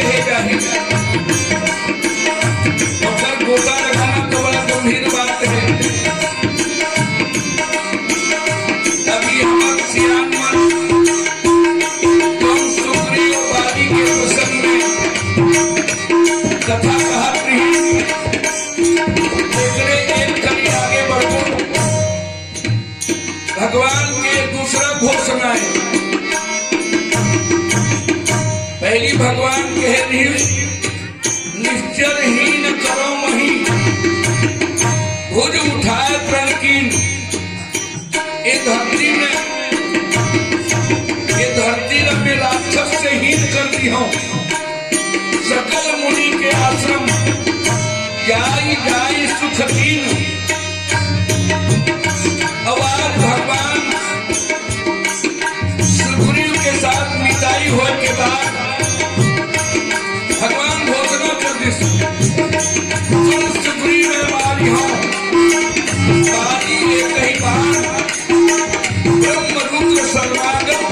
कहे जाही। और गोता लगाना तो बड़ा गंभीर बात है। अभी हम सियान मन सुग्रीव बारी के प्रसंग में कथा कहत रही। एक कड़ी आगे बढ़ो, भगवान के दूसरा घोषणा है। पहली भगवान कह रही निश्चरहीन करो मही, भुज उठाए प्रणकीन। ये धरती में राक्षस से हीन कर दी हूं। सकल मुनि के आश्रम जाई जाई सुखहीन। अब आज भगवान सुग्रीव के साथ मिताई होने के बाद भगवान घोषणा कर दी सुग्रीव में मारी हो बारी एक ही बार ब्रह्म रुद्र सर्वागत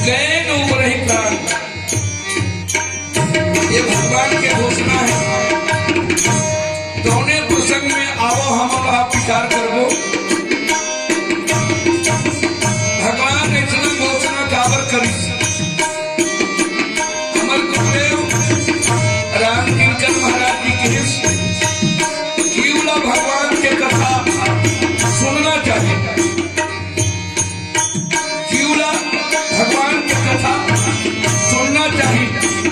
गैन उमरहि प्राण। ये भगवान के घोषणा है। दोनों प्रसंग में आओ हम आप विचार करबो। भगवान इतना घोषणा काबर करी। रामकिंकर महाराज जी के जीवला भगवान के कथा सुनना चाहिए। जीवला भगवान की कथा सुनना चाहिए।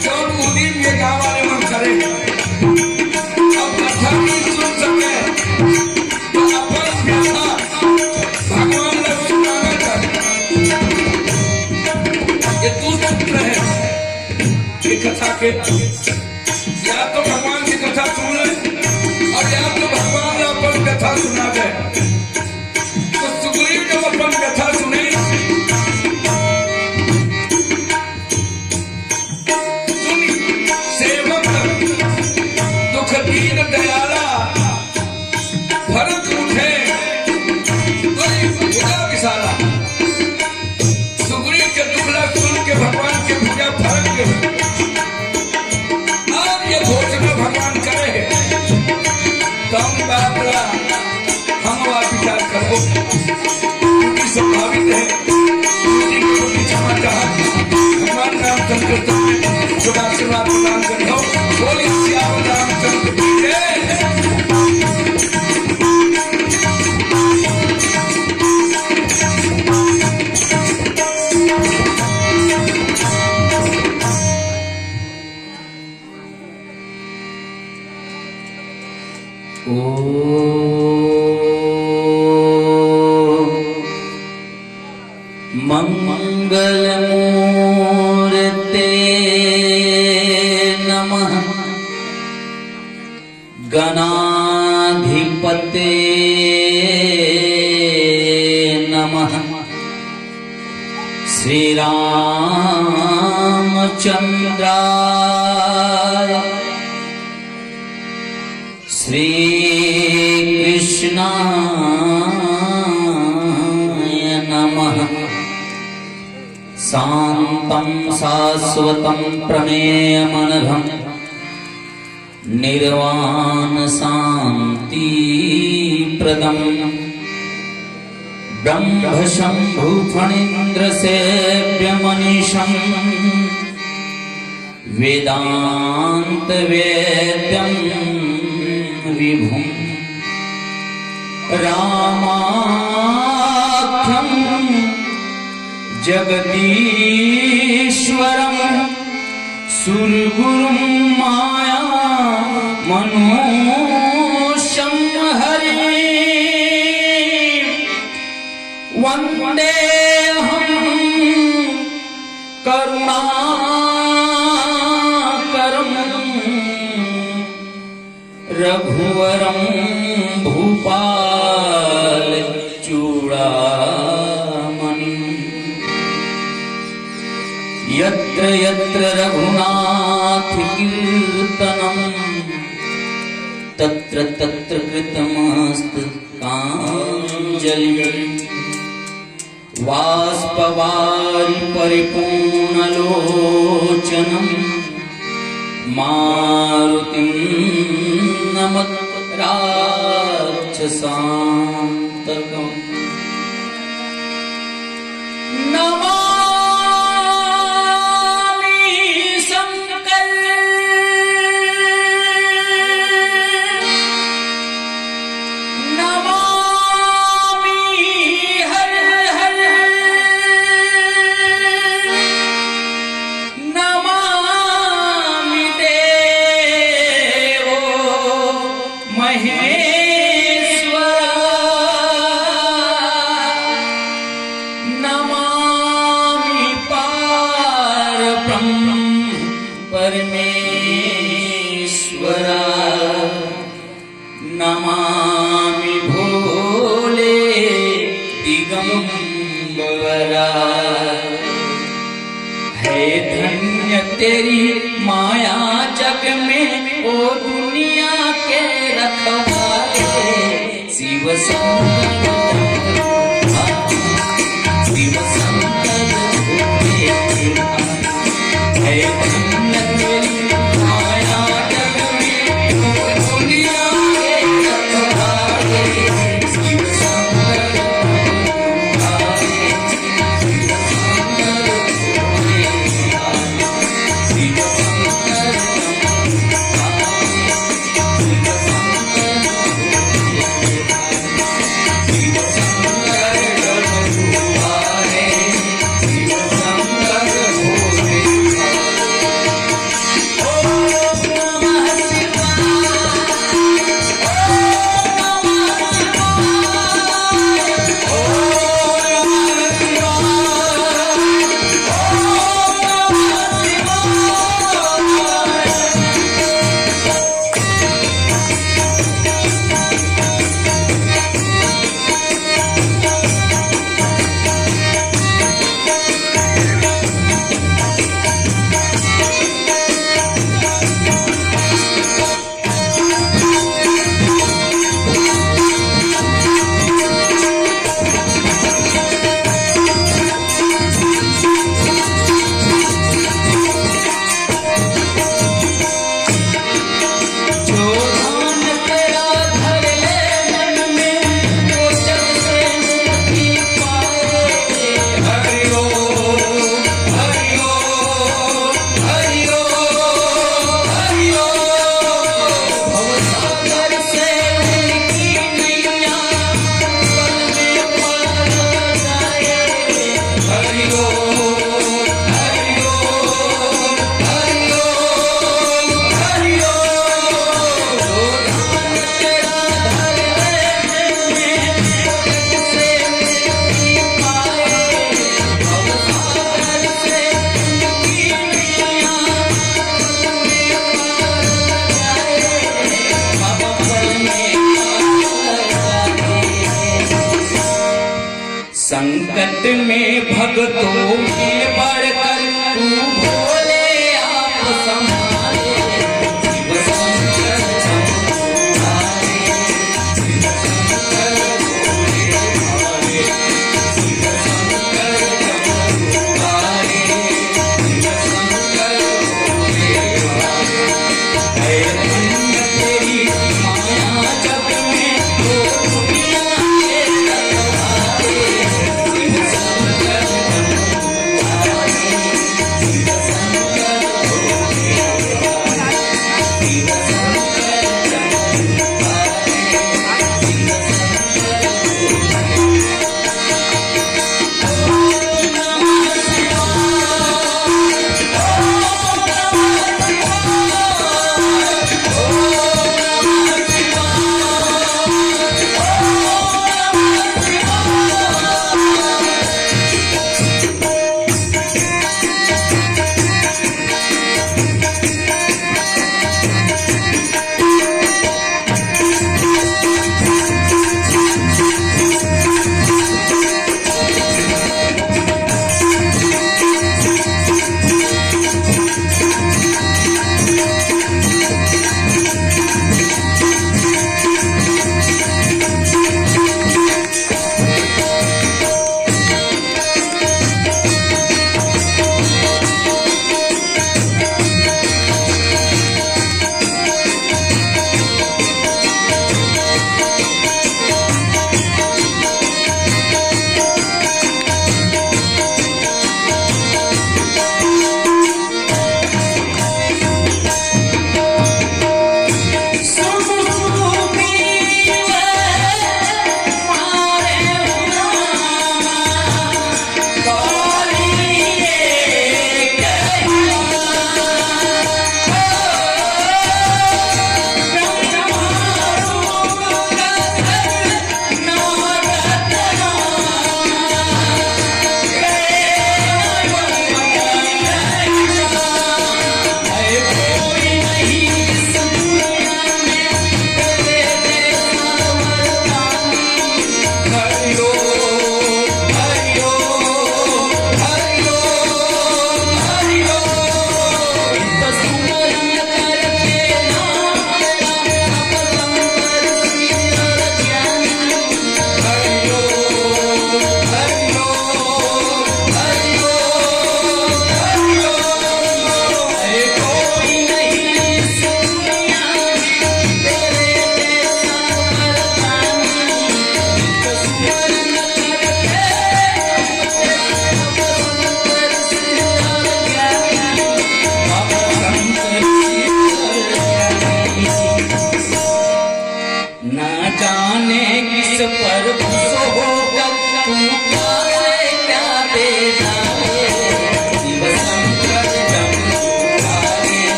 जब उन्हीं में गाँव वाले मन करे अब कथा नहीं सुन सके तो अपन व्यथा भगवान ने सुनाना चाहिए। ये दूसरा सूत्र है ये कथा के। या तो भगवान की कथा सुन ले और या तो भगवान अपन कथा सुना दे। तो सुग्रीव जब अपन कथा सुने सुनी सेवक दुख दीन दयाला भरत उठे भुजा विशाला। सुग्रीव के दुखला सुन के भगवान के भुजा फरक गए। घोषणा भगवान करे कम बात हम विचार करो स्वाभाविक है। क्षमा चाह भगवान रामचंद्र में शुभाशीर्वाद प्रदान करो। बोली श्याम रामचंद्र की जय। मंगलमूर्ते नमः गणाधिपते नमः श्री रामचंद्राय श्री कृष्णाय नमः। शांतं शाश्वतं प्रमेयमनघं निर्वाण शांति प्रदं ब्रह्म शंभु फणीन्द्र सेव्यमनीशं वेदांत वेद्यं विभुं रामाख्यं जगदीश्वरं सुरगुरुं माया मनोषं हरि वन्देऽहं करुणाकरं रघुवरं भूपाल चूड़ामणि। यत्र यत्र रघुनाथ कीर्तनं तत्र तत्र कृतमस्तु काञ्जलिः। वाष्पवारि परिपूर्णलोचनं मारुतिं नमत राक्षसान्तकम् नमामि शङ्कर नमामि हर हर नमामि देवो महेश्वरा नमामि पारब्रह्म परमेश्वरा नमामि भोले दिगंबरा है धन्य तेरी माया जग में ओ दुनिया के रखवाले शिव शंकर शिव शंकर है धन्य तेरी माया जग में ओ दुनिया के रखवाले शिव शंकर संकट में भक्तों के बढ़कर तू भोले आप संभाले शिव शंकर संभाले शिव शंकर भोले भाले शिव शंकर संभाले शिव शंकर भोले भाले है धन्य तेरी माया जग में ओ दुनिया के रखवाले शिव शंकर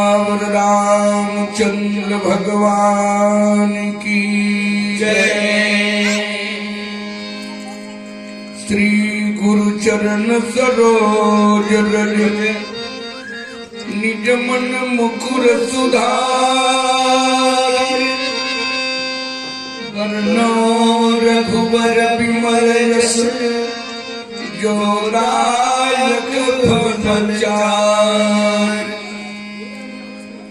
सियावर रामचंद्र भगवान की जय। श्री गुरु चरण सरोज रज निज मन मुकुर सुधार वरनो रघुवर विमल यश जो दायक भवन चार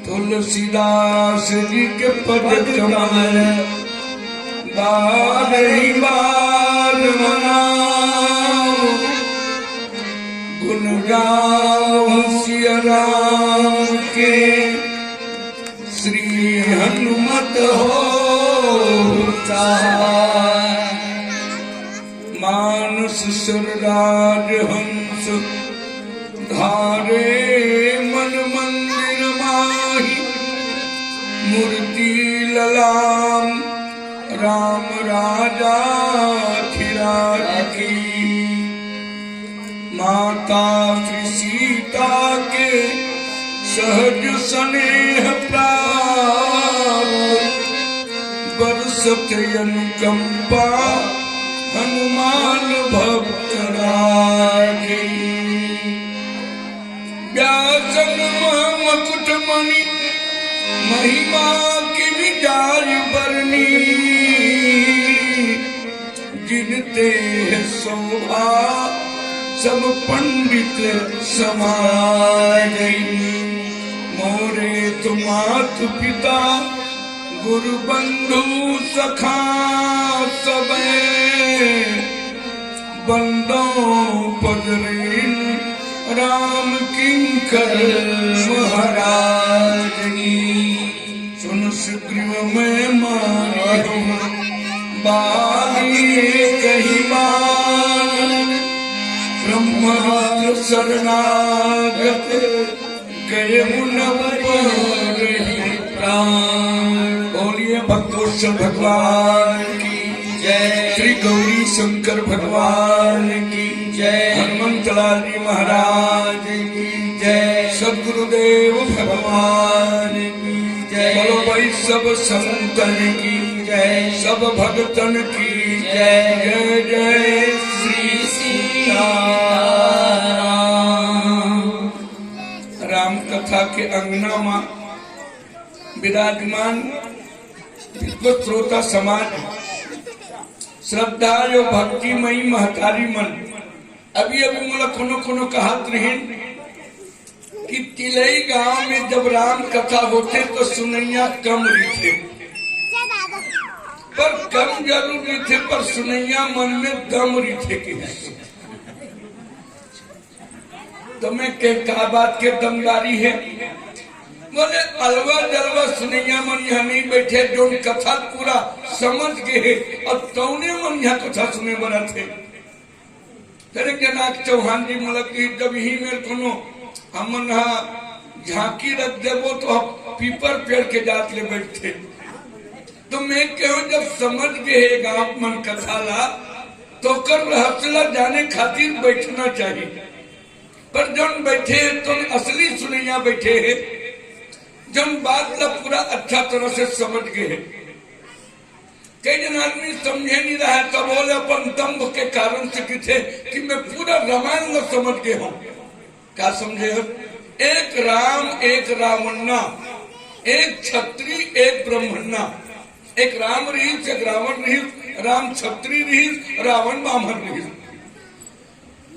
तुलसीदास जी के पद कमल बारही बार मनाओ गुण गाओ सिया राम के श्री हनुमत हो मानस सुरराज हंस धारे मन मंदिर माही मूर्ति ललाम राम राजा खिराज की माता श्री सीता के सहज स्नेह प्राप्त बरसत अनुकंपा हनुमान भक्त राखी व्यासन मुकुट मणि महिमा की विचार बरनी जिनते शोभा सब पंडित समाज मोरे तुम मातु पिता गुरु बंधु सखा सबे बंदो पदरीन राम किंकर महाराज सुन सुग्रीव में मारी बाली कही बार ब्रह्मास्त्र शरणागत गए मुनवरहि प्राण। बोलिए भक्तोत्सव भगवान की जय। श्री गौरी शंकर भगवान की जय। हनुमंत लाल जी महाराज की जय। सद्गुरुदेव भगवान की जय। बोलो भाई सब संतन की जय, सब भक्तन की जय। जय जय श्री सीताराम। राम कथा के अंगना में विराजमान विद्वत श्रोता समाज श्रद्धा जो भक्तिमयी महतारी मन अभी अभी मोला कोनो कोनो कहत रहे कि तिलई गांव में जब राम कथा होते तो सुनैया कम रहे, पर कम जरूर रहे, पर सुनैया मन में दम रहे के तो मैं के का बात के दमदारी है। बोले अलवा जलवा सुनैया मन यहाँ नहीं बैठे जो कथा पूरा समझ गए अब तौने मन यहाँ कथा सुने बना थे। फिर नाथ चौहान जी मतलब की जब ही मेरे को हमन झांकी रख देवो तो पीपर पेड़ के जात ले बैठे तो मैं क्यों जब समझ गए गांव मन कथा ला तो कर रहस्यला जाने खातिर बैठना चाहिए। पर जन बैठे तो असली सुनैया बैठे है जब बात ला पूरा अच्छा तरह से समझ गए। कई जन आदमी समझे नहीं रहा है तो बोले अपन दम्भ के कारण से किथे कि मैं पूरा रामायण ला समझ गए हूँ। क्या समझे हो? एक राम एक रावणना, एक क्षत्रिय एक ब्राह्मणना, एक राम रहीस एक रावण रहीस, राम क्षत्रिय रहीस रावण ब्राह्मण रहीस।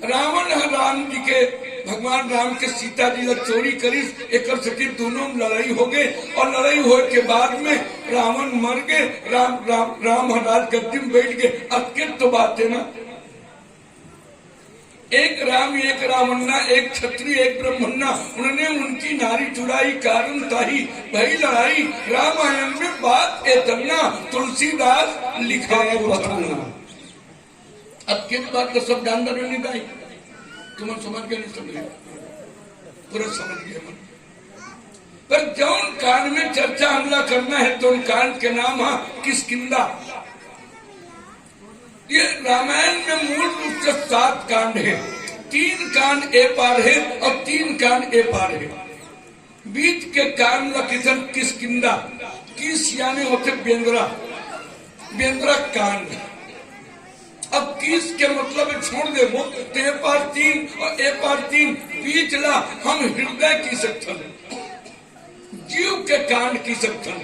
रावण राम जी के भगवान राम के सीता जी ला चोरी करीस एक सके दोनों लड़ाई हो गए और लड़ाई हो के बाद में रावण मर गए, राम राम राम महाराज गद्दी में बैठ गए। अब के तो बात है ना, एक राम एक रावणना, एक क्षत्रिय एक ब्राह्मणना, उन्होंने उनकी नारी चुराई कारण ताही भाई लड़ाई। रामायण में बात एतना तुलसीदास लिखा है बताना। अब किस बात का सब जानदार नहीं गाई तुम समझ गए नहीं समझ पूरा समझ गए मन। पर जौन कांड में चर्चा हमला करना है तो उन कांड के नाम है किष्किंधा। ये रामायण में मूल रूप से 7 कांड है, 3 कांड ए पार है और 3 कांड ए पार है। बीच के कान ला किसन किसकिंदा, किस यानी होते बेंद्रा, बेंद्रा कान। अब किस के मतलब छोड़ दे वो तो ए पार 3 और ए पार 3 बीच ला हम हृदय की सकथन, जीव के कान की सकथन,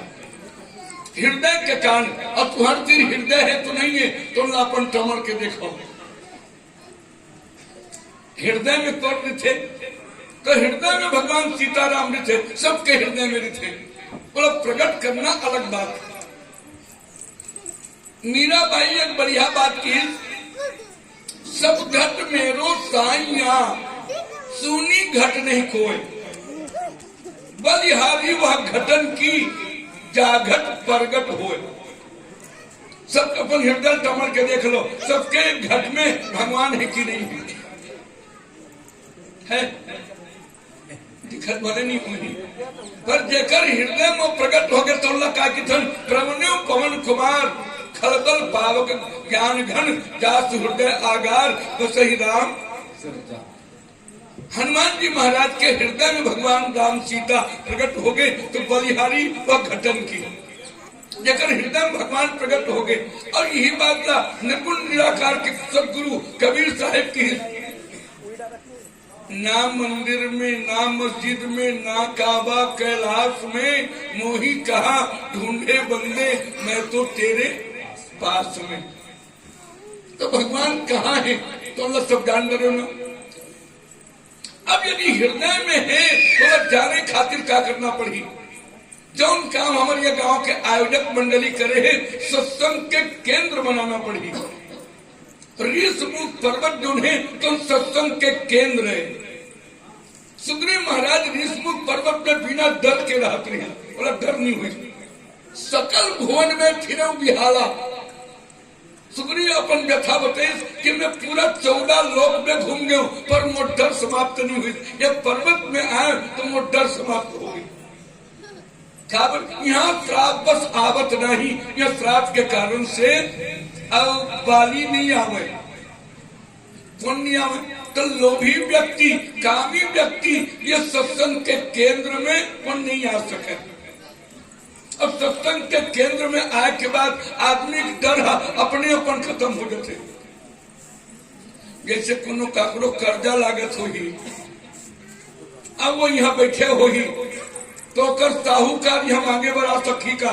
हृदय के कान। अब तुम्हारे 3 हृदय है तो नहीं है, तुम लापन टमर के देखो हृदय में कौन थे, तो हृदय में भगवान सीताराम थे, सबके हृदय में थे। बोला प्रकट करना अलग बात। मीराबाई एक बढ़िया बात की, सब घट मेरो साइया सुनी घट नहीं कोई, बलिहारी वह घटन की जाघट प्रगट होए। सब अपन हृदय टमर के देख लो, सबके घट में भगवान है कि नहीं है, दिखत भले नहीं हुई, पर जेकर हृदय में प्रकट हो गए तो का किथन प्रवण्यो पवन कुमार खलबल पावक ज्ञान घन जास हृदय आगार तो सही राम। हनुमान जी महाराज के हृदय में भगवान राम सीता प्रकट हो गए तो बलिहारी व घटन की, जेकर हृदय में भगवान प्रकट हो गए। और यही बात था निर्गुण निराकार के सदगुरु कबीर साहिब की, ना मंदिर में ना मस्जिद में ना काबा कैलाश में, मोही कहा ढूंढे बंदे मैं तो तेरे पास में। तो भगवान कहाँ है तो अल्लाह सब जान रहे हो ना। अब यदि हृदय में है तो जाने खातिर क्या करना पड़ी, जौन काम हमारे गांव के आयोजक मंडली करे है सत्संग के केंद्र बनाना पड़ी। ऋषमुख पर्वत जो है तो सत्संग के केंद्र है। सुग्रीव महाराज ऋषमुख पर्वत में बिना डर के रहते हैं, बोला डर नहीं हुई, सकल भुवन में फिर बिहाला। सुग्रीव अपन व्यथा बताइए कि मैं पूरा 14 लोक में घूम गया पर मोर डर समाप्त नहीं हुई, ये पर्वत में आए तो मोर डर समाप्त हो गई। यहाँ श्राप बस आवत नहीं, यह श्राप के कारण से अब बाली नहीं आवे, कौन नहीं आवे तो लोभी व्यक्ति, कामी व्यक्ति ये सत्संग के केंद्र में कौन नहीं आ सके। अब सत्संग के केंद्र में आए के बाद आदमी डर अपने अपन खत्म हो जाते। जैसे कोनो काकरो कर्जा लागत होगी, अब वो यहाँ बैठे होगी तो कर साहूकार हम आगे बढ़ा सकी का,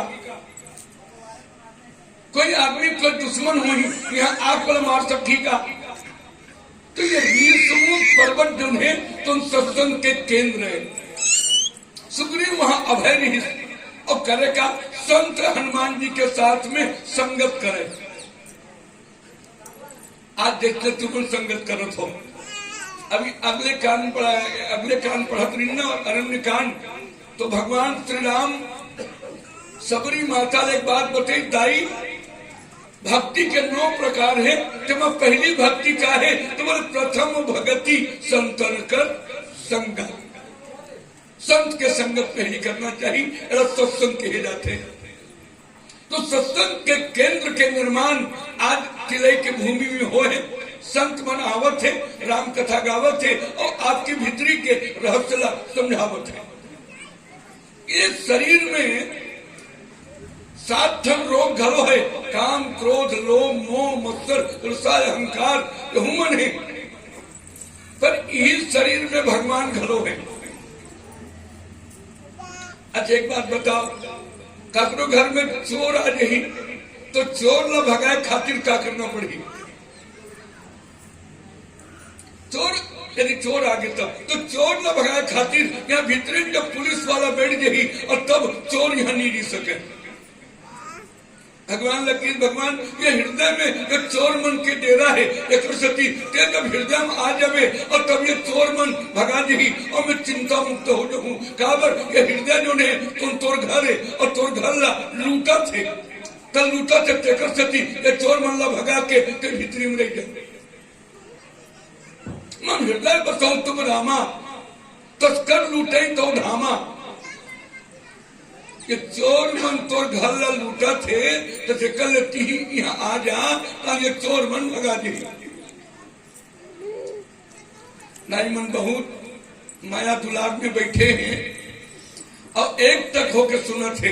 कोई आदमी कोई दुश्मन हुई यहाँ आग पर मार सकी का। तो ये ऋषमुख पर्वत जो है तुम सत्संग के केंद्र है। सुग्रीव वहां अभय रही और करे का संत हनुमान जी के साथ में संगत करे। आज देखते तुम संगत करत हो। अभी अगले कान पढ़त रही ना अरण्य कांड, तो भगवान श्री राम सबरी माता ने एक बात बताई, दाई भक्ति के 9 प्रकार है, तो पहली भक्ति का है तो प्रथम भगति संतन कर संग, संत के संगत पहली करना चाहिए, सत्संग कहे जाते हैं। तो सत्संग के केंद्र के निर्माण आज किले की भूमि में हो है, संत मन आवत है, राम कथा गावत है और आपकी भीतरी के रहस्य समझावत है। इस शरीर में 7 रोग घलो है, काम क्रोध लोभ मोह मत्सर ईर्ष्या अहंकार हुमन है, पर इस शरीर में भगवान घलो है। अच्छा एक बात बताओ, ककरो घर में चोर आ जाही तो चोर न भगाए खातिर क्या करना पड़ी। चोर यदि चोर आ गए तब तो चोर न भगाए खातिर यहाँ भीतरी जब पुलिस वाला बैठ जाही और तब चोर यहाँ नहीं रह सके। भगवान लकीर भगवान ये हृदय में ये चोर मन के डेरा है, एक सती ते जब हृदय में आ जावे और तब ये चोर मन भगा दी और मैं चिंता मुक्त हो जाऊं। काबर ये हृदय जो है तुम तोर घर है और तोर घर ला लूटा थे, तब लूटा थे तेकर सती ये चोर मन ला भगा के ते भीतरी में रह जाए। मन हृदय बसाओ तुम रामा, तस्कर लूटे तो धामा। कि चोर मन तोर घर ला लूटा थे तो कल यहाँ आ जा ये चोर मन भगा दी। नाई मन बहुत माया दुलाग में बैठे हैं, और एक तक होके सुना थे।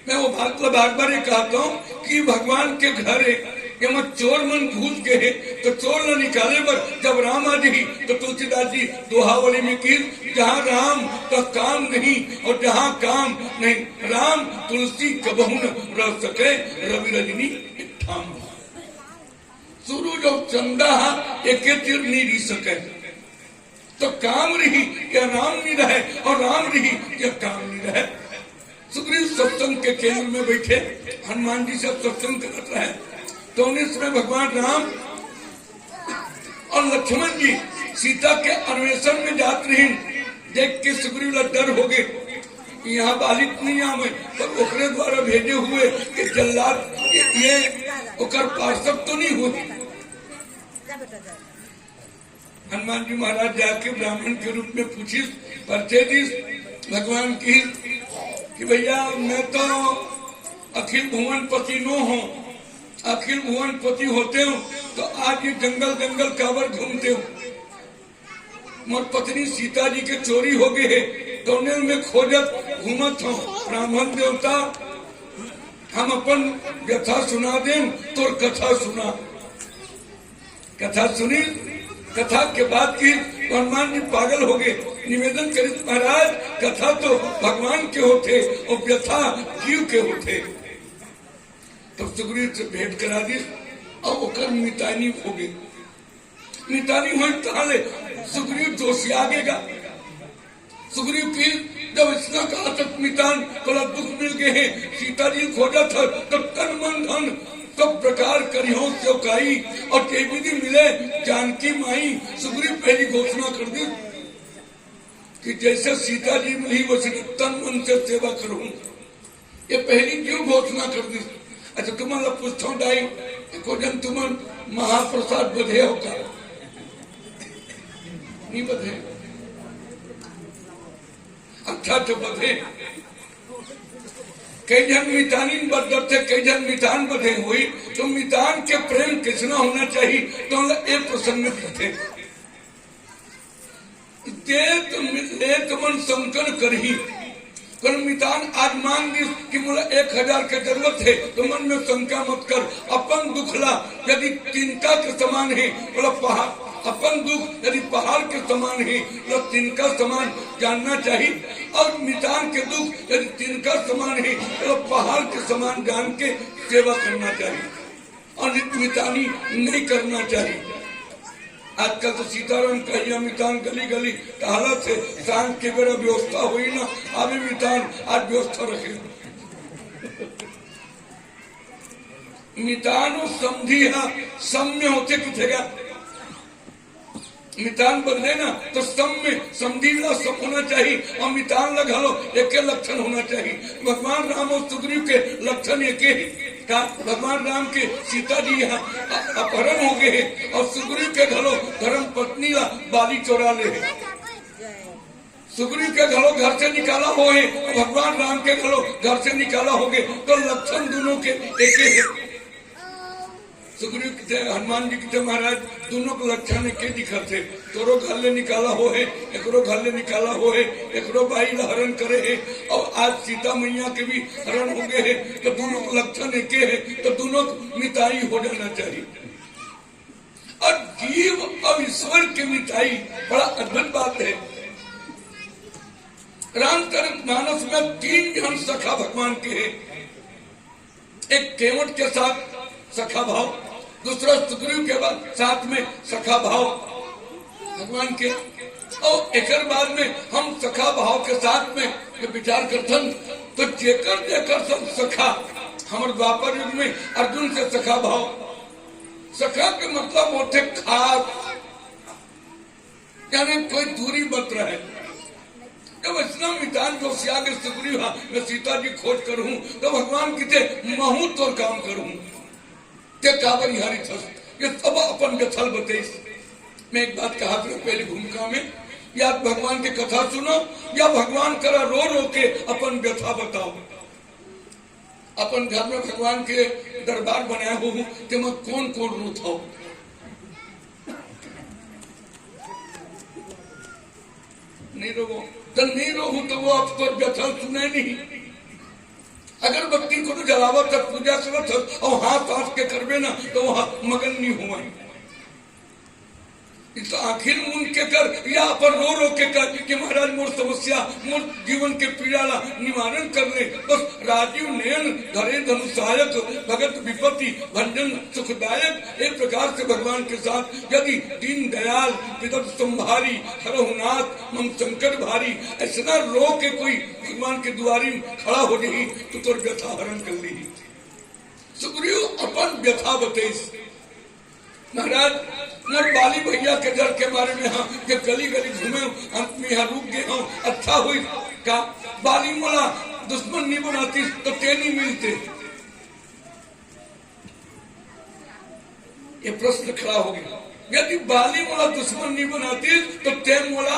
मैं वो बार बार ये कहता हूँ कि भगवान के घर एवं चोर मन घुस गए तो चोर न निकाले, पर जब राम आ जी तो तुलसीदास जी दोहावली में की, जहाँ राम तो काम नहीं और जहाँ काम नहीं, राम तुलसी कबहू न रह सके, रवि रजनी ठाम सूरज और चंदा एक तीर नहीं रह सके। तो काम रही क्या राम नहीं रहे और राम रही क्या काम नहीं रहे। सुग्रीव सत्संग के केंद्र में बैठे हनुमान जी से सत्संग करते रहे, तो उन्हीं समय भगवान राम और लक्ष्मण जी सीता के अन्वेषण में जाते रहे। देख के सुग्रीव डर हो गए, यहाँ बालिक नहीं आवे, पर ओकरे द्वारा भेजे हुए कि जल्लाद ये ओकर पार्षद तो नहीं हुए। हनुमान जी महाराज जाके ब्राह्मण के रूप में पूछी परिचय दी भगवान की कि भैया मैं तो अखिल भुवन पति नो हूँ, अखिल भुवन पति होते हूँ तो आज ये जंगल जंगल काबर घूमते हूँ। मोर पत्नी सीता जी के चोरी हो गए है तो में खोजत घूमत हूँ। ब्राह्मण देवता हम अपन व्यथा सुना दें, तो कथा सुना। कथा सुनी, कथा के बाद की हनुमान जी पागल हो गए, निवेदन करित महाराज कथा तो भगवान के होते और व्यथा जीव के होते। तो सुग्रीव से भेंट करा दी और ओकर मितानी हो गई। मितानी हो ताले सुग्रीव जोशी आगेगा। सुग्रीव की जब इतना कहा तक मितान थोड़ा दुख मिल गए हैं, सीता जी खोजा था तो तन मन धन सब प्रकार करियो चौकाई और विधि मिले जानकी माई। सुग्रीव पहली घोषणा कर दी कि जैसे सीता जी मिली वैसे तन मन से सेवा करूं, ये पहली क्यों घोषणा कर दी। अच्छा तुम्हारा पूछो डाई को जन तुम महाप्रसाद बधे होगा नहीं बधे, अच्छा तो बधे। कई जन मितानी बदर थे, कई जन मितान बधे हुई, तो मितान के प्रेम कितना होना चाहिए तो एक प्रसन्न थे। तो मन संकन करही कर मितान आज मान दी कि मुझे 1000 के जरूरत है तो मन में शंका मत कर। अपन दुखला यदि तिनका के समान है बोला पहाड़, अपन दुख यदि पहाड़ के समान है तो तिनका समान जानना चाहिए, और मितान के दुख यदि तिनका समान है तो पहाड़ के समान जान के सेवा करना चाहिए और मितानी नहीं करना चाहिए। आजकल तो सीताराम कहिया मितान गली गली टहला थे, सांझ के बेरा व्यवस्था हुई ना, अभी मितान आज व्यवस्था रखे। मितान समझी सम्य होते किथेगा, मितान बदले ना तो सम में समझी ला सब होना चाहिए और मितान लगा लो एक लक्षण होना चाहिए। भगवान राम और सुग्रीव के लक्षण एक ही का, भगवान राम के सीता जी यहाँ अपहरण हो गए हैं और सुग्रीव के घरों धर्म पत्नी ला बाली चोरा ले है। सुग्रीव के घरों घर से निकाला हो है, भगवान राम के घरों घर से निकाला हो गए, तो लक्षण दोनों के एक है। सुग्रीव के हनुमान जी के महाराज दोनों को लक्षण के दिखते, तोरो घर ले निकाला हो है, एकरो घर ले निकाला हो है, एकरो बाई हरण करे है, और आज सीता मैया के भी हरण हो गए है, तो दोनों को लक्षण एक है, तो दोनों मिताई हो जाना चाहिए। और जीव और ईश्वर की मिताई बड़ा अद्भुत बात है। रामचरित मानस में 3 जन सखा भगवान के है, एक केवट के साथ सखा भाव, दूसरा सुग्रीव के बाद साथ में सखा भाव भगवान के, और एक बाद में हम सखा भाव के साथ में विचार करथन तो जेकर जेकर सब सखा। हमारे द्वापर युग में अर्जुन से सखा भाव, सखा के मतलब होते खास, यानी कोई दूरी मत रहे। जब इतना मितान जो सियाग सुग्रीव मैं सीता जी खोज करूं तो भगवान किते महू तोर काम करूं ते काबर हरी थस, ये सब अपन व्यथल बते। मैं एक बात कहा था पहली भूमिका में, या भगवान की कथा सुनो या भगवान करा रो रो के अपन व्यथा बताओ। अपन घर में भगवान के दरबार बनाया हो कि मैं कौन कौन रोता हूं, नहीं रोगो तो नहीं रहू तो वो अब तो व्यथा सुने नहीं। अगरबत्ती को तो जलावा तक पूजा करत और हाथ हाथ के करबे ना तो वहां मगन नहीं हुआ। तो आखिर मुन के कर या पर रो रो के कर कि महाराज मोर समस्या मोर जीवन के पीड़ा ला निवारण कर ले। बस राजीव नयन धरे धनुषायक भगत विपत्ति भंजन सुखदायक। एक प्रकार से भगवान के साथ यदि दीन दयाल विदत संभारी हरहुनाथ मम संकट भारी ऐसा रो के कोई भगवान के द्वारी खड़ा हो जाही तो तोर व्यथा हरण कर ली। सुग्रीव अपन व्यथा बतेस महाराज मोर बाली भैया के डर के बारे में हाँ कि गली गली घूमे अंत में यहाँ रुक गए हूँ अच्छा हुई का बाली मोला दुश्मन नहीं बनाती तो ते नहीं मिलते। ये प्रश्न खड़ा हो गया यदि बाली मोला दुश्मन नहीं बनाती तो ते मोला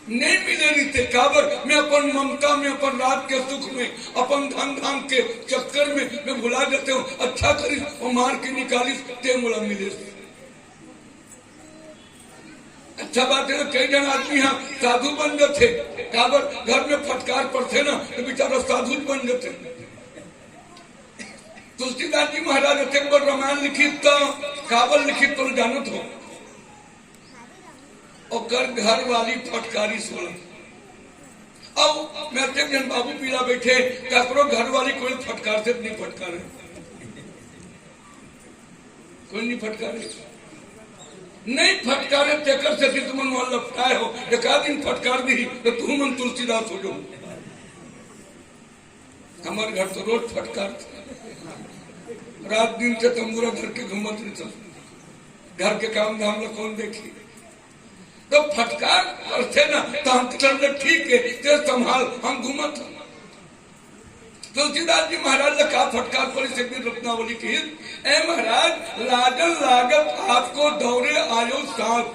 नहीं मिले रीते काबर मैं अपन ममता में अपन रात के सुख में अपन धन धाम के चक्कर में मैं भुला जाते हूँ। अच्छा करी और मार के निकाली ते मोला मिले। अच्छा बात है ना कई जन आदमी यहाँ साधु बन जाते काबर घर में फटकार पड़ते ना तो बेचारा साधु बन जाते। तुलसीदास जी महाराज थे रामायण लिखित तो काबर लिखित तो जानत हो और घर वाली फटकारी सोलह। अब मैं जन बाबू पीला बैठे ककरो घर वाली कोई फटकार से नहीं फटकारे कोई नहीं फटकारे नहीं फटकारे तेकर से तुम मन लपटाए हो एक दिन फटकार दी तो तू मन तुलसीदास हो जाओ। हमारे घर तो रोज फटकार रात दिन से तंबूरा घर के घूमत नहीं चल घर के काम धाम ला कौन देखी तो फटकार करते ना तो हम चल ठीक है ते संभाल हम घूमत। तुलसीदास जी महाराज ने कहा फटकार पर से भी रत्नावली की ए महाराज लागल लागत आपको दौरे आयो साथ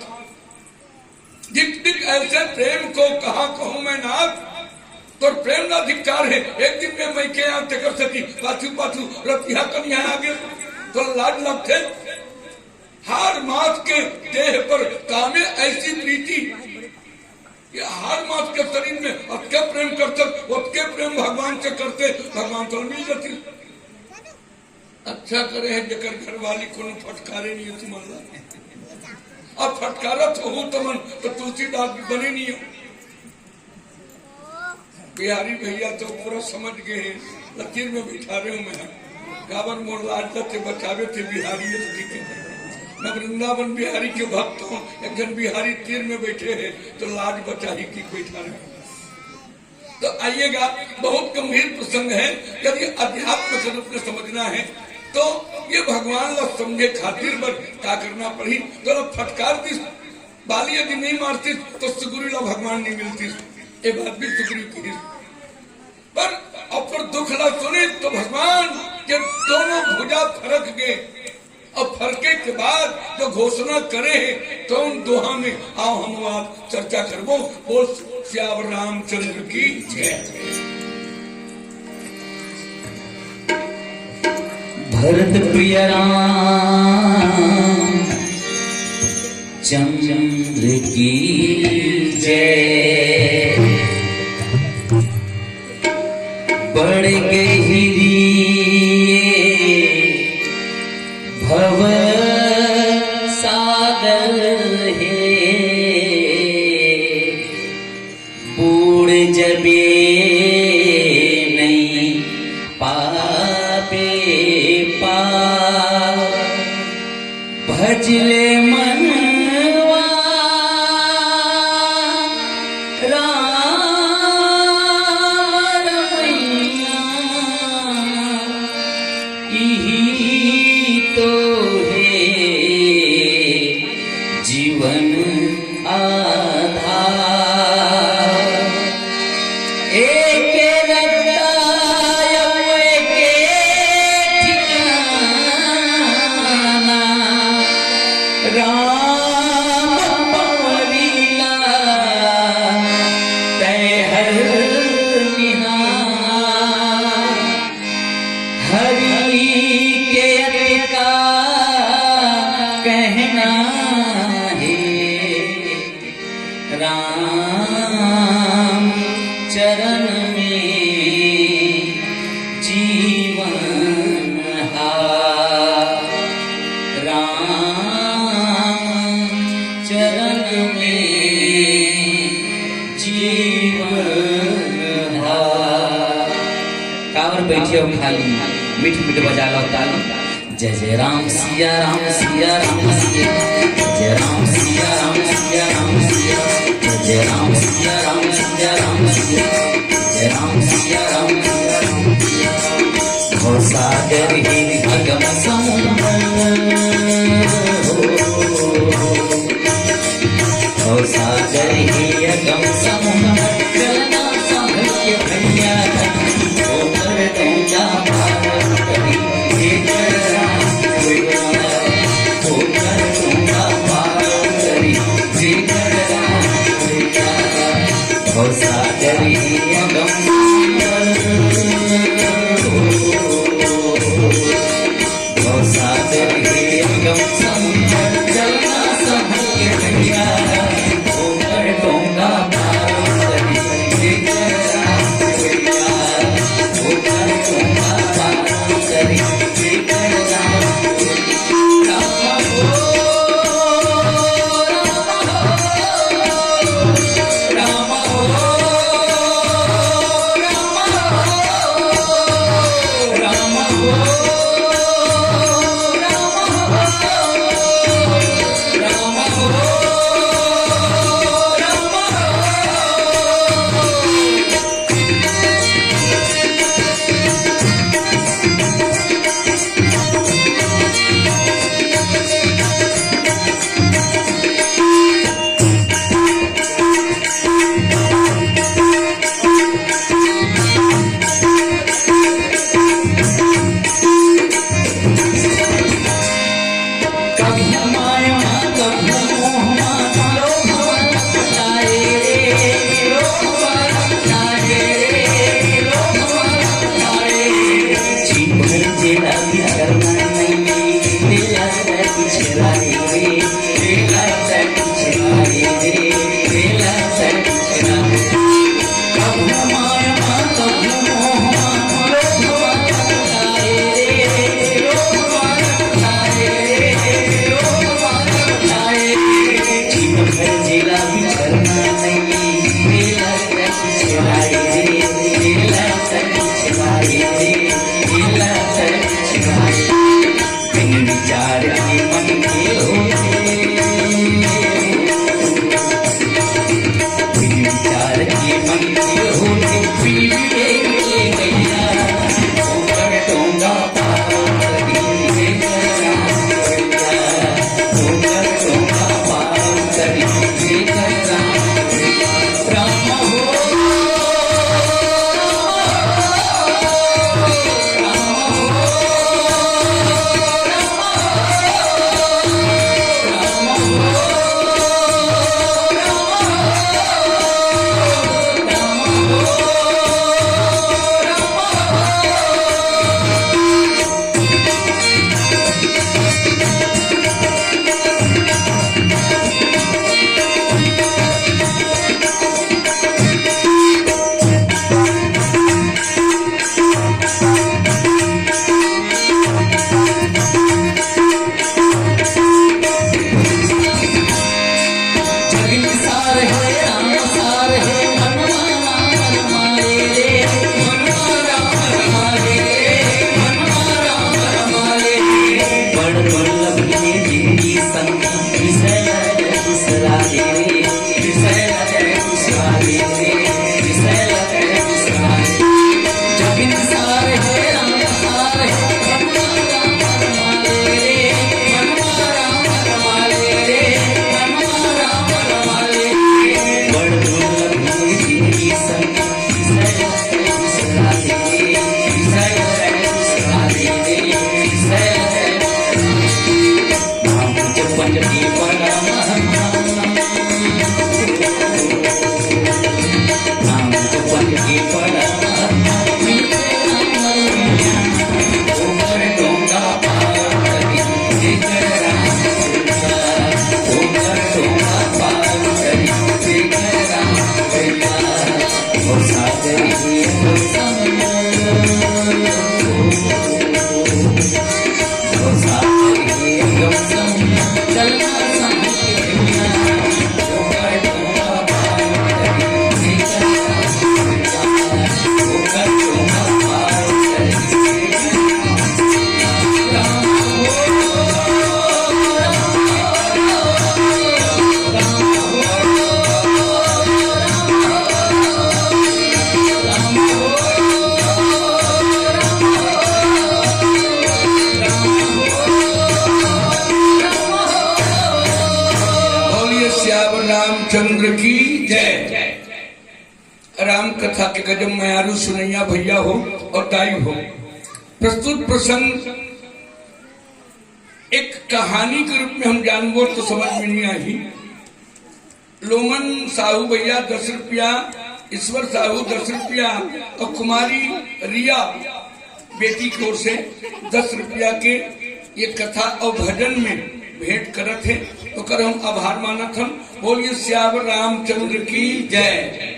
दिक दिक ऐसे प्रेम को कहा कहूं मैं नाथ तो प्रेम ना धिक्कार है। एक दिन में मैं के यहाँ कर सकी पाछू पाछू रतिया कन्या आगे तो लाड लगते हार मास के देह पर कामे ऐसी प्रीति ये हार मास के शरीर में अतके प्रेम करते उतके प्रेम भगवान से करते भगवान तो मिल जाती। अच्छा करे है जकर घर वाली को फटकारे नहीं तुम्हारा अब फटकारत हो तो मन तो तुलसीदास बने नहीं हो। बिहारी भैया तो पूरा समझ गए हैं लकीर में बिठा रहे हूँ मैं गावन मोर लाज से बचावे थे बिहारी न वृंदावन बिहारी के भक्त हो एक जन बिहारी तीर में बैठे हैं तो लाज बचा ही की बैठा रहे। तो आइएगा बहुत गंभीर प्रसंग है यदि अध्यात्म के रूप में समझना है तो ये भगवान ला समझे खातिर पर क्या करना पड़ी तो फटकार दी बाली यदि नहीं मारती तो सुग्रीव ला भगवान नहीं मिलती ये बात भी सुग्रीव की पर अपर दुख ला सुने तो भगवान के दोनों भुजा फरक गए और फरके के बाद जो घोषणा करे तो उन दोहा में आओ हम आप चर्चा करबो बोल श्याम रामचंद्र की जय। भरत प्रिय राम चंद्र की जय। बढ़ गहरी भव सागर है बूढ़ जबे नहीं पापे पार भजले मनवा राम रमैया यही तो जीवन आधार एक ठिकाना कावर बैठियो खाली मिठ मिठ बजा लो ताली जय जय राम सिया राम सिया राम सिया जय राम सिया राम सिया राम सिया जय राम सिया राम सिया राम सिया जय राम सिया राम सिया राम सिया भव सागर ही अगम समुद्र भव सागर ही अगम समुद्र चलना संभल के भैया होकर दूंगा पार करी हे राम होकर दूंगा पार करी हे राम भव सागर ही अगम भव सागर ही अगम समुद्र चलना संभल के भैया होकर दूंगा पार करी रामचंद्र की जय। राम कथा के गजब मयारू सुनैया भैया हो और दाई हो। प्रस्तुत प्रसंग एक कहानी के रूप में हम जानवर तो समझ में नहीं आई। लोमन साहू भैया 10 रुपया, ईश्वर साहू 10 रुपया और कुमारी रिया बेटी की ओर से 10 रुपया के ये कथा और भजन में भेंट करत है। तो कर हम आभार मानत हम। बोलिए श्याम रामचंद्र की जय।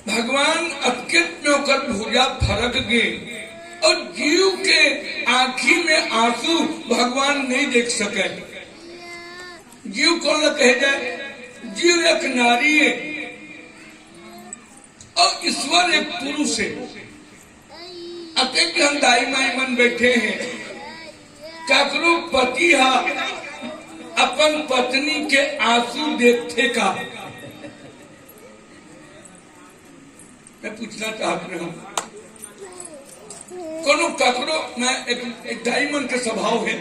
भगवान अतकित में होकर भुजा फरक गए और जीव के आंखी में आंसू भगवान नहीं देख सके। जीव कौन कहे जाए? जीव एक नारी है और ईश्वर एक पुरुष है। अतः हम दाई माई मन बैठे हैं। ककरो पति हा अपन पत्नी के आंसू देखते का। मैं पूछना चाहता हूँ कोनो ककरो मैं एक दाई मन के स्वभाव है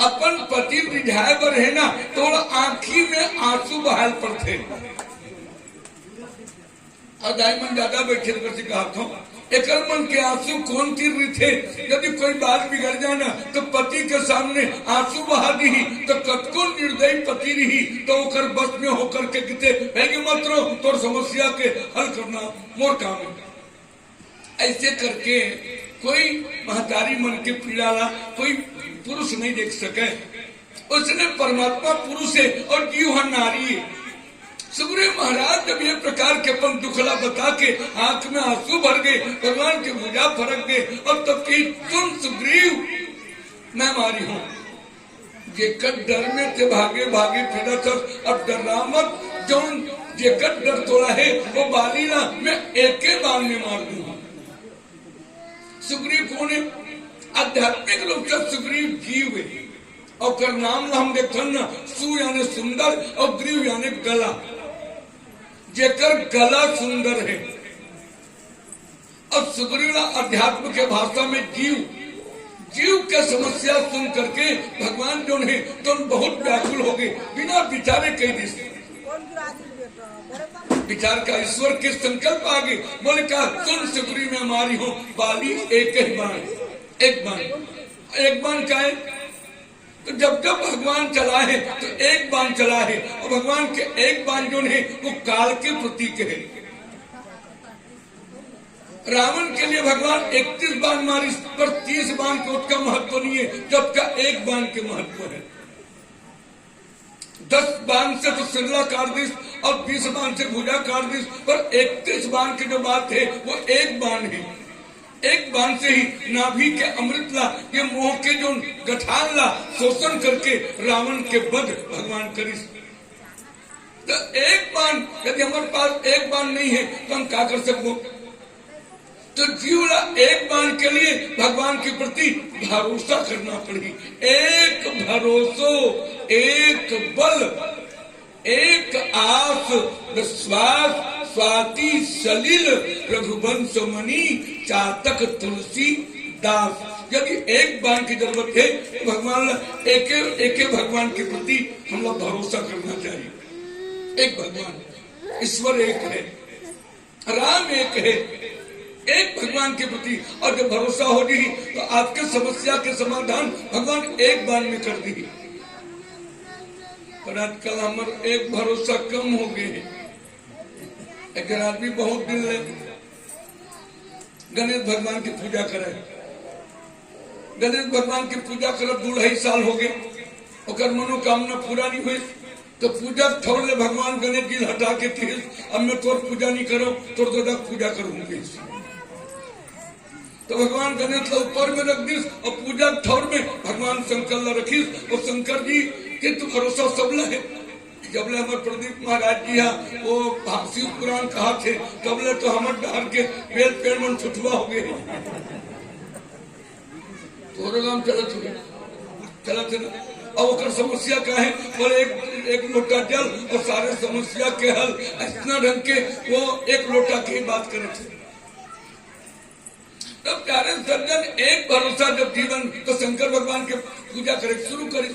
अपन पति रिझाए पर है ना तो आंखी में आंसू बहाल पड़ते और दाई मन ज्यादा बैठे कर कहा था एक मन के आंसू कौन तीर रही थे। यदि कोई बात बिगड़ जाना तो पति के सामने आंसू बहा दी तो कतको निर्दयी पति रही तो ओकर बस में होकर के किते मत रो तो समस्या के हल करना मोर काम है। ऐसे करके कोई महतारी मन के पीड़ा ला कोई पुरुष नहीं देख सके। उसने परमात्मा पुरुष है और जीव नारी है। सुग्रीव महाराज जब ये प्रकार के अपन दुखला बता के आंख में आंसू भर गए, भगवान के भुजा फरक गए और तब की सुन सुग्रीव मैं मारी हूँ। जेकर डर में थे भागे भागे फिर अब डरा मत जौन जेकर डर तोड़ा है वो बाली ना मैं एक बार में मार दूंगा। सुग्रीव कौन है? आध्यात्मिक रूप से सुग्रीव जीव है और कर नाम हम देखन ना सु यानी सुंदर और ग्रीव यानी गला। जेकर गला सुंदर है और सुग्रीव अध्यात्म के भाषा में जीव के समस्या सुन करके भगवान जो है तो बहुत व्याकुल हो गए। बिना विचारे कई दिस विचार का ईश्वर के संकल्प आ गए। बोले कहा सुन सुग्रीव में हमारी हो बाली एक ही बाण एक बाण का है। तो जब जब भगवान चला है तो एक बाण चला है और भगवान के एक बाण जो है वो काल के प्रतीक है। रावण के लिए भगवान 31 बाण मारी पर 30 बाण के उसका महत्व नहीं है जबका एक बाण के महत्व है। 10 बाण से तो सिरला काट दी और 20 बाण से भुजा काट दी पर 31 बाण की जो बात है वो एक बाण है। एक बाण से ही नाभि के अमृत ला ये मोह के जो गठान ला शोषण करके रावण के वध भगवान करी। तो एक बाण यदि हमारे पास एक बाण नहीं है तो हम क्या कर सकते? तो जीवला एक बाण के लिए भगवान के प्रति भरोसा करना पड़ेगी। एक भरोसो एक बल एक आस विश्वास स्वाति सलिल रघुवंश मणि चातक तुलसी दास। यदि एक बाण की जरूरत है तो भगवान एक भगवान के प्रति हम लोग भरोसा करना चाहिए। एक भगवान ईश्वर एक है, राम एक है, एक भगवान के प्रति और जब भरोसा हो गई तो आपके समस्या के समाधान भगवान एक बाण में कर दी। पर आजकल हमारे एक भरोसा कम हो गए हैं। एक आदमी बहुत दिन ले गणेश भगवान की पूजा करे, गणेश भगवान की पूजा कर 2.5 साल हो गए और मनोकामना पूरा नहीं हुई तो पूजा छोड़ ले भगवान गणेश जी हटा के थे अब मैं तोर पूजा नहीं करो तो पूजा करूंगी। तो भगवान गणेश को ऊपर में रख दी और पूजा ठौर में भगवान शंकर ला रखी और शंकर जी के तो भरोसा सबला है। जबले हमारे प्रदीप महाराज जी वो शिव पुराण कहा थे तबले तो हमारे डर के बेल पेड़ मन छुटवा हो गए। तो काम चलत अब समस्या क्या है? बोले एक लोटा जल और सारे समस्या के हल इतना ढंग के वो एक लोटा की बात करे थे। तब प्यारे सज्जन एक भरोसा जब जीवन तो शंकर भगवान के पूजा करे शुरू करे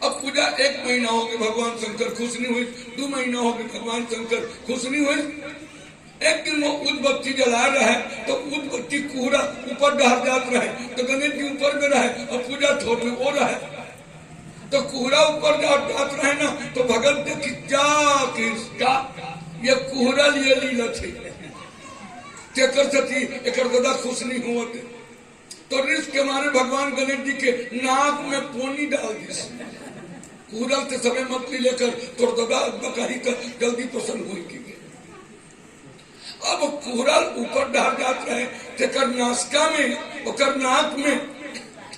अब पूजा 1 महीना हो गया भगवान शंकर खुश नहीं हुए, 2 महीना हो गया भगवान शंकर खुश नहीं हुए। एक दिन वो उदबत्ती जला रहा है तो उदबत्ती कोहरा ऊपर डहर जात रहे, तो गणेश जी ऊपर में रहे और पूजा थोड़ में हो रहा है, तो कोहरा ऊपर जात रहे ना, तो भगत देखी जा किसका ये कोहरा लिए लीला थे तेकर सती एकर गदा खुश नहीं हुआ थे। तो रिस्क के मारे भगवान गणेश जी के नाक में पोनी डाल दी, कोहरा के समय मछली लेकर तो दबा बकरी का जल्दी पसंद हुई की। अब कोहरा ऊपर डाल जात रहे तेकर नासका में ओकर नाक में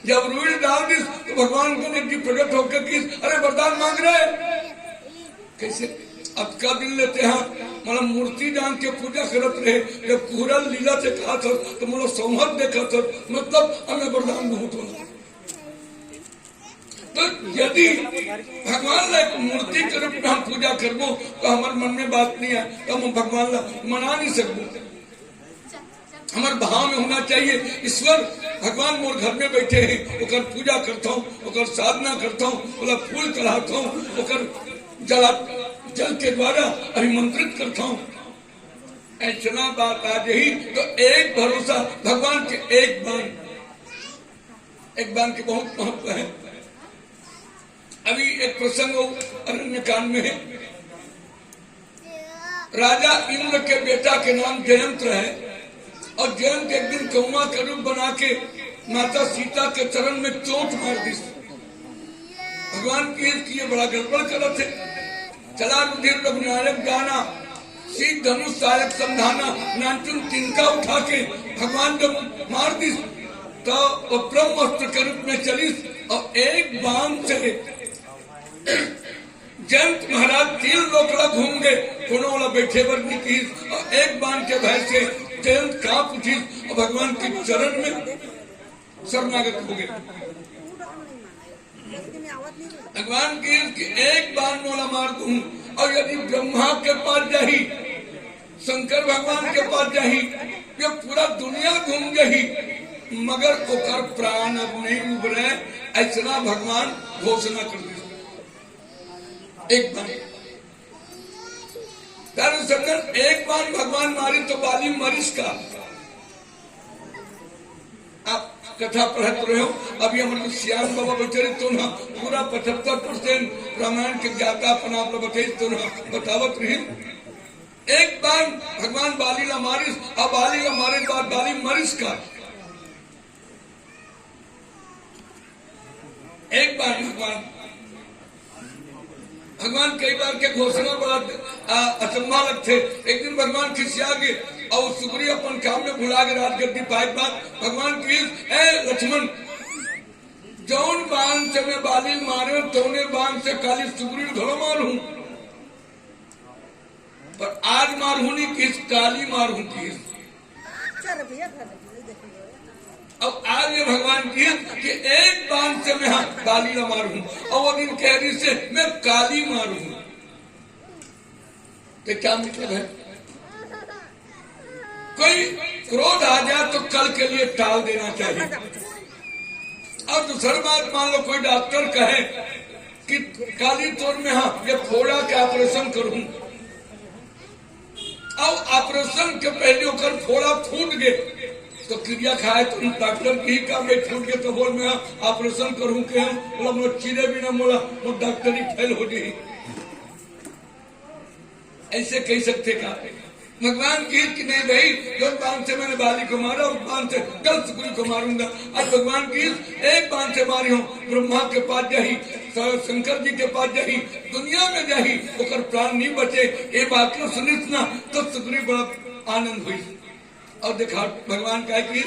जब रुई डाल दी तो भगवान गणेश जी प्रकट होकर की अरे वरदान मांग रहे कैसे अटका दिल लेते हैं, मतलब मूर्ति जान के पूजा करत रहे, जब कोहरा लीला से कहा था तो मतलब संहत देखा था, मतलब हमें वरदान बहुत होना। तो यदि भगवान ला मूर्ति के रूप में हम पूजा करबो तो हमारे मन में बात नहीं है, तो हम भगवान ला मना नहीं सकबो। हमारे भाव में होना चाहिए ईश्वर भगवान मोर घर में बैठे हैं, ओकर पूजा करता हूँ, ओकर साधना करता हूँ, ओला फूल चढ़ाता हूँ, ओकर जल के द्वारा अभिमंत्रित करता हूँ। ऐसा बात आ रही तो एक भरोसा भगवान के एक बाण के बहुत महत्व है। अभी एक प्रसंग अरण्य कांड में है, राजा इंद्र के बेटा के नाम जयंत है और जयंत एक दिन कौवा का रूप बना के माता सीता के चरण में चोट मार दी। भगवान की बड़ा गड़बड़ करत है, चला रुधिर रघुनायक गाना शीत धनुष सहायक समझाना नाचुन तिनका उठा के भगवान जब मार दी तो वो ब्रह्मास्त्र के रूप में चली और एक बाण से जयंत महाराज 3 लोकड़ा घूम गए, कोनो वाला बैठे वर्ग की और एक बाण के भय से जयंत कांप उठी और भगवान के चरण में शरणागत हो गए। भगवान की एक बार मोला मार दूं और यदि ब्रह्मा के पास जाही शंकर भगवान के पास जाही ये पूरा दुनिया घूम गई मगर ओकर प्राण अब नहीं उबरे, ऐसा भगवान घोषणा कर दी। एक बार एक बार भगवान मारी तो बाली मरीज का आप कथा पढ़ते रहे हो। अभी हमारे श्याम बाबा बचरे तो ना पूरा 75% रामायण के ज्ञाता अपना आप बताई तो ना बतावत रही। एक बार भगवान बाली ला मारिस अब बाली ला मारे बाद बाली मरीज का एक बार भगवान कई बार के घोषणा बड़ा अचंभा लगते। एक दिन भगवान खिसिया गए और सुग्रीव अपन काम में भुला के राजगद्दी पाई बात भगवान की लक्ष्मण जौन बाण से मैं बाली मारे तोने बाण से काली सुग्रीव घड़ो मारू पर आज मारू नहीं किस काली मारू किस। अब आज ये भगवान की कि एक बाण से मैं काली न मारू और वो दिन कह रही से मैं काली मारू तो क्या मतलब है? कोई क्रोध आ जाए तो कल के लिए टाल देना चाहिए। और दूसरी बात मान लो कोई डॉक्टर कहे कि काली तौर में ये फोड़ा के ऑपरेशन करूं और ऑपरेशन के पहले होकर फोड़ा फूट गए तो क्रिया खाए तो डॉक्टर की काम में छूट गए तो बोल मैं ऑपरेशन करूं के हम बोला चिरे भी ना बोला वो डॉक्टरी फेल हो गई। ऐसे कह सकते का भगवान की कि नहीं भाई जो बाण से मैंने बाली को मारा उस बाण से कल सुग्रीव को मारूंगा। आज भगवान की एक बाण से मारी हूँ ब्रह्मा के पास जाही शंकर जी के पास जाही दुनिया में जाही होकर प्राण नहीं बचे ये बात को सुनिस ना तो सुग्रीव बड़ा आनंद हुई। और देखा भगवान कहा कि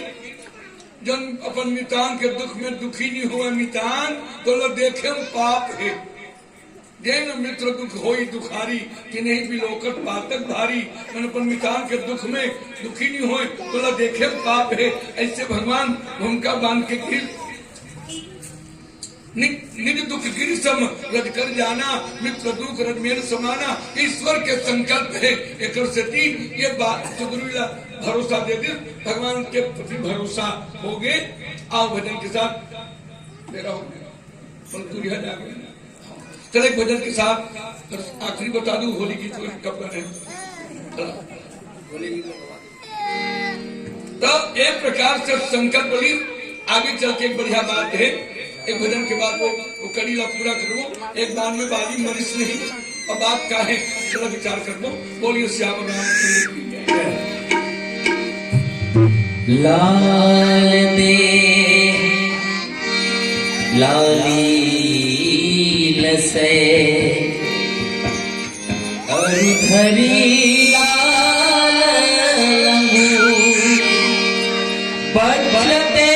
जन अपन मितान के दुख में दुखी नहीं हुआ मितान तो लो देखे पाप है जैन मित्र दुख होई दुखारी कि नहीं भी लोकत पातक भारी मन अपन मितान के दुख में दुखी नहीं हुए तो लो देखे पाप है। ऐसे भगवान भूमिका बांध के गिर निज दुख गिर सम रज कर जाना मित्र दुख रज मेर समाना ईश्वर के संकल्प है एक सती ये बात सुग्रीव भरोसा दे दे भगवान के प्रति भरोसा हो गए। आओ भजन के साथ मेरा हो गया चले भजन के साथ आखिरी बता दूं होली गीत कब गाने तो एक प्रकार से शंकर बोली आगे चल के एक बढ़िया बात है। एक भजन के बाद वो कड़ी ला पूरा करो। एक बार में बाली मरीज नहीं और बात का है चलो विचार कर लो। बोलिए श्याम राम की जय। लाल दे लाली लसे और धरी लाल अंगूर बजते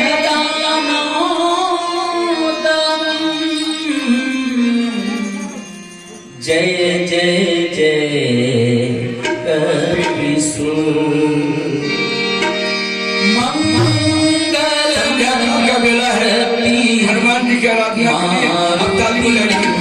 हदाना दम जय जय जय कविसुर का बेला है हनुमान जी की आराधना के लिए अब ताली बजाएंगे।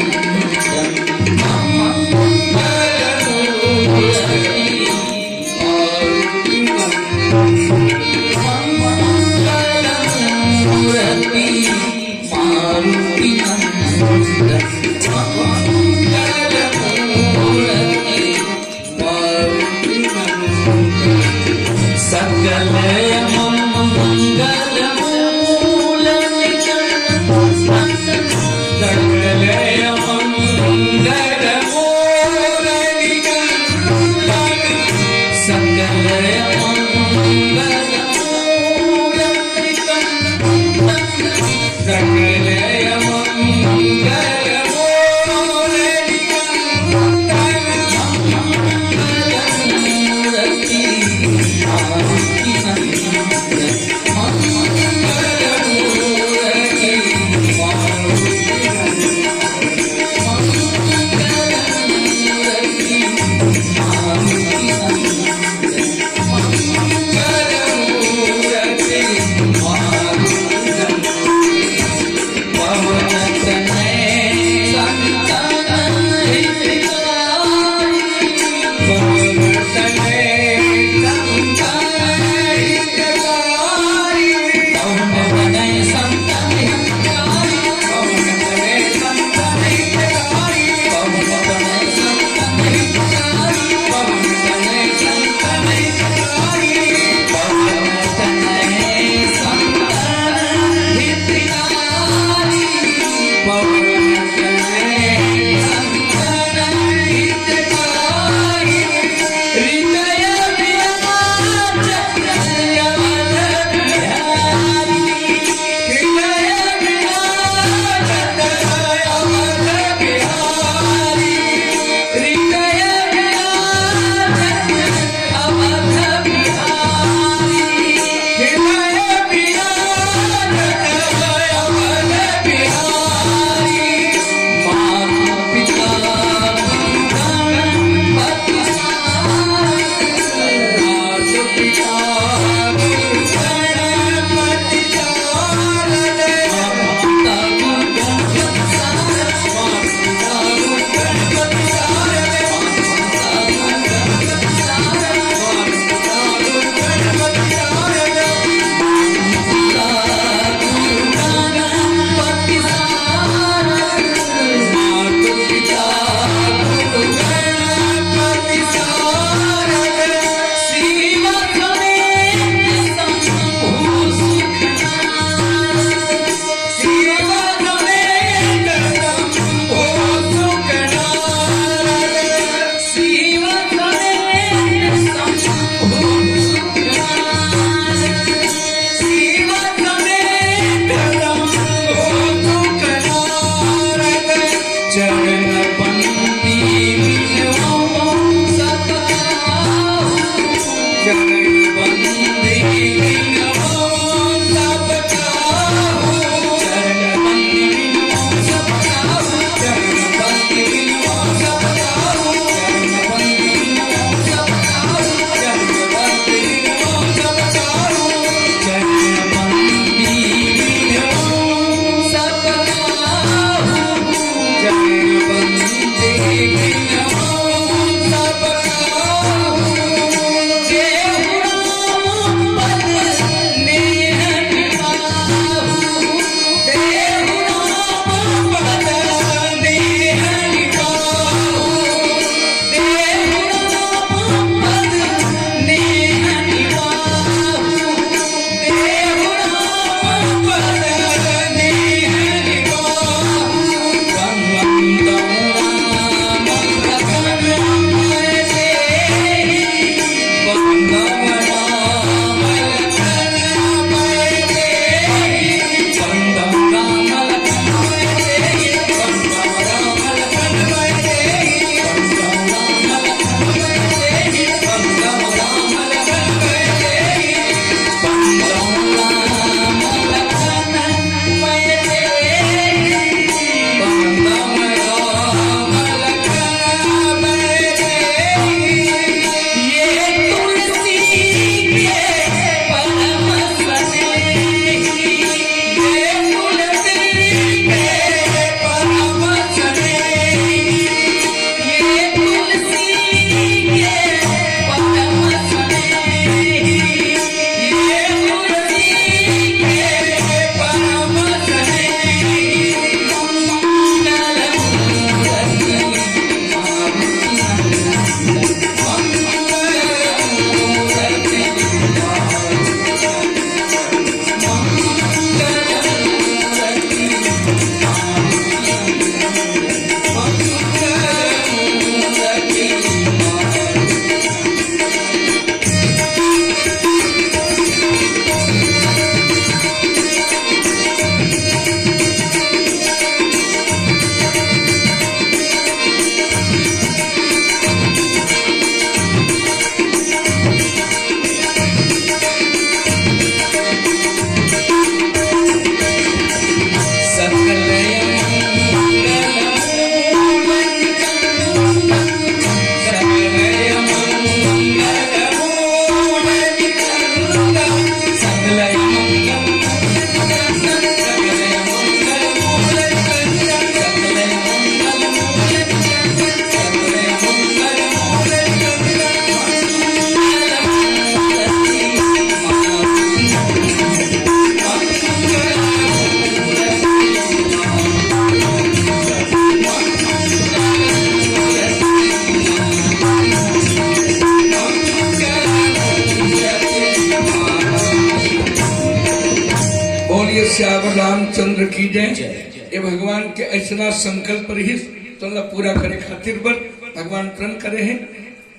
बोलिए श्यावर रामचंद्र की जय। जय। ये भगवान के ऐसा संकल्प रही तो अल्लाह पूरा करे खातिर बर भगवान प्रण करे हैं।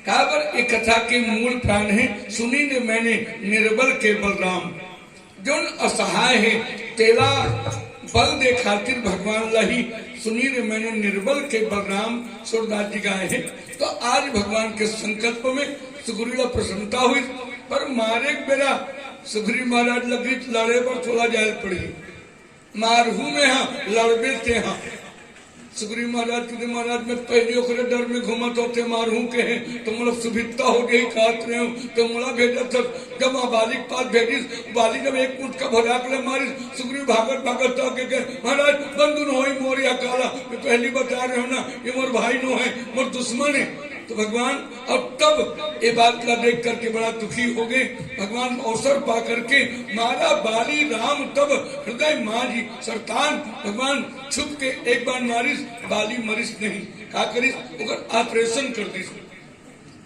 काबर एक कथा के मूल प्राण है, सुनी ने मैंने निर्बल के बलराम, जो असहाय है तेरा बल दे खातिर भगवान लही, सुनी ने मैंने निर्बल के बलराम सूरदास जी गाए हैं। तो आज भगवान के संकल्प में सुग्रीव प्रसन्नता हुई, पर मारे बेरा सुग्रीव महाराज लगी लड़े पर थोड़ा जायल पड़ी, मारहू में हाँ लड़बे थे हाँ। सुग्रीव महाराज कहते महाराज मैं पहले ओकरे डर में घूमत होते मारू के हैं तो मतलब सुभिता हो गई काट रहे हो तो मोला भेजा था। जब वहाँ बाली के पास भेजी, बाली जब एक मुठ का भरा के मारी, सुग्रीव भागत भागत के महाराज बंधु नो ही मोरिया काला, मैं पहली बता रहे हो ना ये मोर भाई नो है, मोर दुश्मन है। तो भगवान अब तब ये बात का देख करके बड़ा दुखी हो गए। भगवान अवसर पा करके मारा बाली राम तब हृदय माजी सरतान, भगवान छुप के एक बार मारिस, बाली मरिस नहीं, का करिस ओकर ऑपरेशन कर दिस।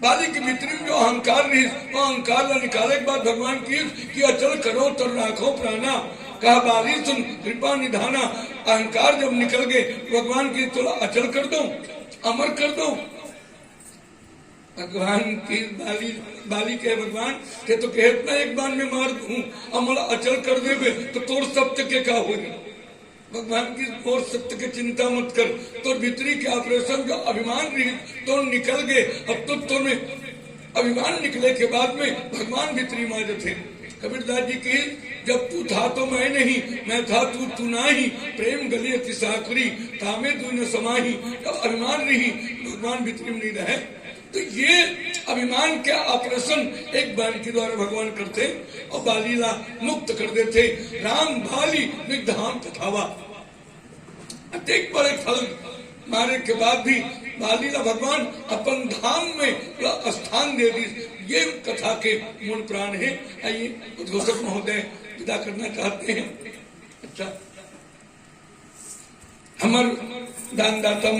बाली के भीतर में जो अहंकार रही वो अहंकार ला निकाले के बाद भगवान की अचल करो तो राखो प्राणा, कहा बाली सुन कृपा निधाना। अहंकार जब निकल गए भगवान की थोड़ा अचल कर दो, अमर कर दो। भगवान की बाली के भगवान के तो कहत ना एक बार में मार दूं अमला अचल कर देवे तो तोर सत्य के का होगी। भगवान की और सत्य की चिंता मत कर, तो भीतरी के ऑपरेशन जो अभिमान रही तो निकल गए। अब तो तुम्हें अभिमान निकले के बाद में भगवान भीतरी माज थे। कबीरदास जी की जब तू था तो मैं नहीं, मैं था तू ना ही, प्रेम गली अति साकरी तामे तू न समाही। जब अभिमान रही भगवान भीतरी में नहीं रहे तो ये अभिमान का ऑपरेशन एक बाण के द्वारा भगवान करते और बालीला मुक्त कर देते। राम बाली निधाम कथावा, अत्येक बड़े फल मारे के बाद भी बालीला भगवान अपन धाम में स्थान दे दी। ये कथा के मूल प्राण है। आइए उद्घोषक महोदय विदा करना चाहते हैं। अच्छा, हमारे दानदाता